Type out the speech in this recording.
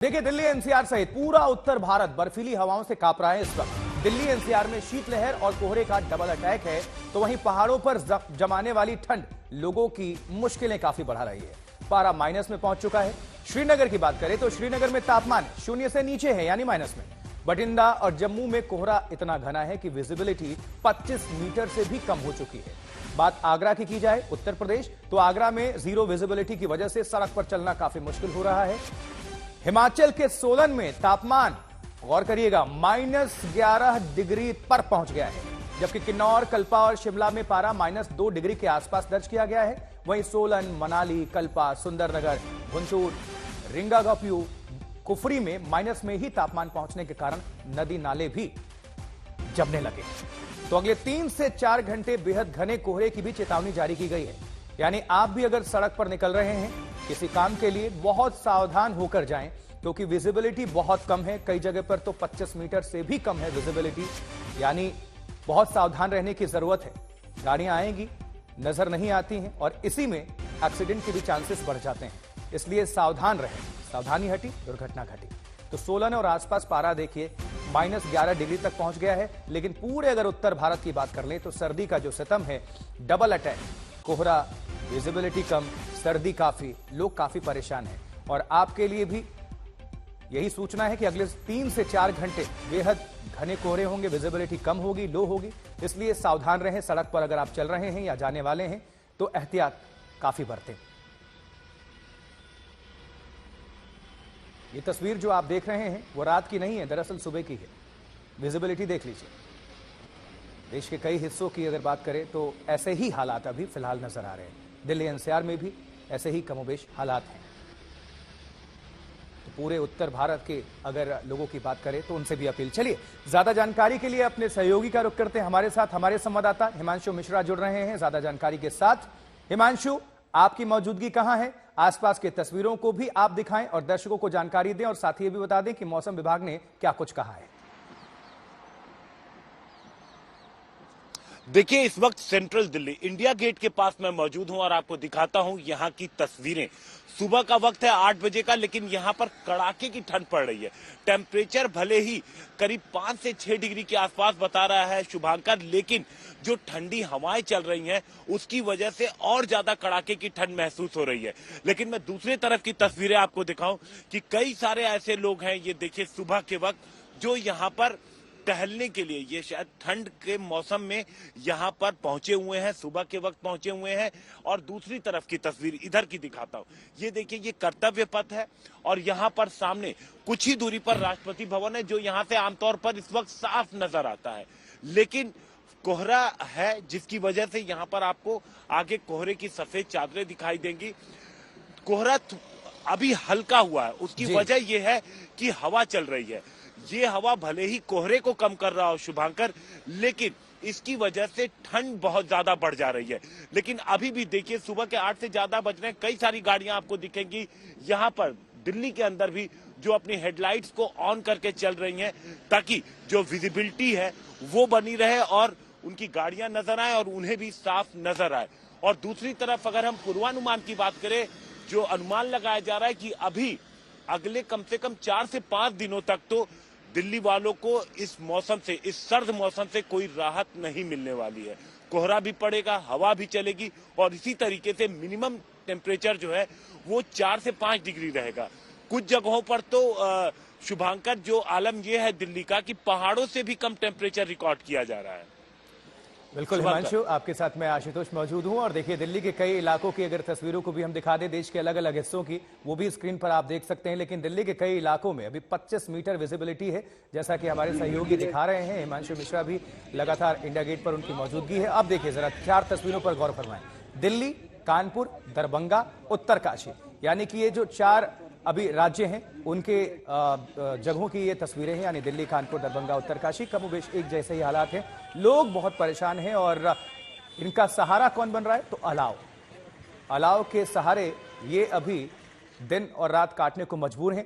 देखिए, दिल्ली एनसीआर सहित पूरा उत्तर भारत बर्फीली हवाओं से कांप रहा है। इस वक्त दिल्ली एनसीआर में शीतलहर और कोहरे का डबल अटैक है, तो वहीं पहाड़ों पर जमाने वाली ठंड लोगों की मुश्किलें काफी बढ़ा रही है। पारा माइनस में पहुंच चुका है। श्रीनगर की बात करें तो श्रीनगर में तापमान शून्य से नीचे है, यानी माइनस में। बठिंडा और जम्मू में कोहरा इतना घना है कि विजिबिलिटी 25 मीटर से भी कम हो चुकी है। बात आगरा की जाए, उत्तर प्रदेश, तो आगरा में जीरो विजिबिलिटी की वजह से सड़क पर चलना काफी मुश्किल हो रहा है। हिमाचल के सोलन में तापमान, गौर करिएगा, -11 डिग्री पर पहुंच गया है, जबकि किन्नौर, कल्पा और शिमला में पारा -2 डिग्री के आसपास दर्ज किया गया है। वहीं सोलन, मनाली, कल्पा, सुंदरनगर, भुंचूर, रिंगागाप्यू, कुफरी में माइनस में ही तापमान पहुंचने के कारण नदी नाले भी जमने लगे। तो अगले 3 से 4 घंटे बेहद घने कोहरे की भी चेतावनी जारी की गई है। यानी आप भी अगर सड़क पर निकल रहे हैं किसी काम के लिए, बहुत सावधान होकर जाएं, क्योंकि विजिबिलिटी बहुत कम है। कई जगह पर तो 25 मीटर से भी कम है विजिबिलिटी, यानी बहुत सावधान रहने की जरूरत है। गाड़ियां आएंगी, नजर नहीं आती हैं, और इसी में एक्सीडेंट के भी चांसेस बढ़ जाते हैं। इसलिए सावधान रहें। सावधानी हटी, दुर्घटना घटी। तो सोलन और आसपास पारा देखिए -11 डिग्री तक पहुंच गया है। लेकिन पूरे अगर उत्तर भारत की बात कर लें तो सर्दी का जो सितम है, डबल अटैक, कोहरा, विजिबिलिटी कम, सर्दी काफी, लोग काफी परेशान हैं। और आपके लिए भी यही सूचना है कि अगले 3 से 4 घंटे बेहद घने कोहरे होंगे, विजिबिलिटी कम होगी, लो होगी। इसलिए सावधान रहें। सड़क पर अगर आप चल रहे हैं या जाने वाले हैं तो एहतियात काफी बरतें। ये तस्वीर जो आप देख रहे हैं वो रात की नहीं है, दरअसल सुबह की है। विजिबिलिटी देख लीजिए। देश के कई हिस्सों की अगर बात करें तो ऐसे ही हालात अभी फिलहाल नजर आ रहे हैं। दिल्ली एनसीआर में भी ऐसे ही कमोबेश हालात हैं। तो पूरे उत्तर भारत के अगर लोगों की बात करें तो उनसे भी अपील। चलिए, ज्यादा जानकारी के लिए अपने सहयोगी का रुख करते हैं। हमारे साथ हमारे संवाददाता हिमांशु मिश्रा जुड़ रहे हैं ज्यादा जानकारी के साथ। हिमांशु, आपकी मौजूदगी कहां है? आसपास के तस्वीरों को भी आप दिखाएं और दर्शकों को जानकारी दें, और साथ ही ये भी बता दें कि मौसम विभाग ने क्या कुछ कहा है। देखिए, इस वक्त सेंट्रल दिल्ली इंडिया गेट के पास मैं मौजूद हूं और आपको दिखाता हूं यहां की तस्वीरें। सुबह का वक्त है 8 बजे का, लेकिन यहां पर कड़ाके की ठंड पड़ रही है। टेम्परेचर भले ही करीब 5 से 6 डिग्री के आसपास बता रहा है शुभांकर, लेकिन जो ठंडी हवाएं चल रही हैं उसकी वजह से और ज्यादा कड़ाके की ठंड महसूस हो रही है। लेकिन मैं दूसरी तरफ की तस्वीरें आपको दिखाऊं कि कई सारे ऐसे लोग हैं, ये देखिए सुबह के वक्त, जो यहाँ पर टहलने के लिए, ये शायद ठंड के मौसम में यहाँ पर पहुंचे हुए हैं, सुबह के वक्त पहुंचे हुए हैं। और दूसरी तरफ की तस्वीर इधर की दिखाता हूं। ये देखिए, ये कर्तव्य पथ है और यहाँ पर सामने कुछ ही दूरी पर राष्ट्रपति भवन है, जो यहाँ से आमतौर पर इस वक्त साफ नजर आता है। लेकिन कोहरा है, जिसकी वजह से यहाँ पर आपको आगे कोहरे की सफेद चादरें दिखाई देंगी। कोहरा अभी हल्का हुआ है, उसकी वजह यह है कि हवा चल रही है। ये हवा भले ही कोहरे को कम कर रहा हो शुभांकर, लेकिन इसकी वजह से ठंड बहुत ज्यादा बढ़ जा रही है। लेकिन अभी भी देखिए, सुबह के 8 से ज्यादा बज रहे हैं, कई सारी गाड़ियां आपको दिखेंगी यहाँ पर दिल्ली के अंदर भी, जो अपनी हेडलाइट्स को ऑन करके चल रही हैं, ताकि जो विजिबिलिटी है वो बनी रहे और उनकी गाड़ियां नजर आए और उन्हें भी साफ नजर आए। और दूसरी तरफ अगर हम पूर्वानुमान की बात करें, जो अनुमान लगाया जा रहा है कि अभी अगले कम से कम 4 से 5 दिनों तक तो दिल्ली वालों को इस मौसम से, इस सर्द मौसम से कोई राहत नहीं मिलने वाली है। कोहरा भी पड़ेगा, हवा भी चलेगी और इसी तरीके से मिनिमम टेम्परेचर जो है वो 4 से 5 डिग्री रहेगा। कुछ जगहों पर तो शुभांकर, जो आलम ये है दिल्ली का कि पहाड़ों से भी कम टेम्परेचर रिकॉर्ड किया जा रहा है। बिल्कुल हिमांशु, आपके साथ मैं आशुतोष मौजूद हूं। और देखिए, दिल्ली के कई इलाकों की अगर तस्वीरों को भी हम दिखा दें, देश के अलग अलग हिस्सों की, वो भी स्क्रीन पर आप देख सकते हैं। लेकिन दिल्ली के कई इलाकों में अभी 25 मीटर विजिबिलिटी है, जैसा कि हमारे सहयोगी दिखा रहे हैं। हिमांशु मिश्रा भी लगातार इंडिया गेट पर, उनकी मौजूदगी है। अब देखिए जरा 4 तस्वीरों पर गौर फरमाएं। दिल्ली, कानपुर, दरभंगा, उत्तरकाशी, यानी कि ये जो 4 अभी राज्य हैं, उनके जगहों की ये तस्वीरें हैं। यानी दिल्ली, कानपुर, दरभंगा, उत्तरकाशी, कमोबेश एक जैसे ही हालात हैं। लोग बहुत परेशान हैं और इनका सहारा कौन बन रहा है? तो अलाव। अलाव के सहारे ये अभी दिन और रात काटने को मजबूर हैं।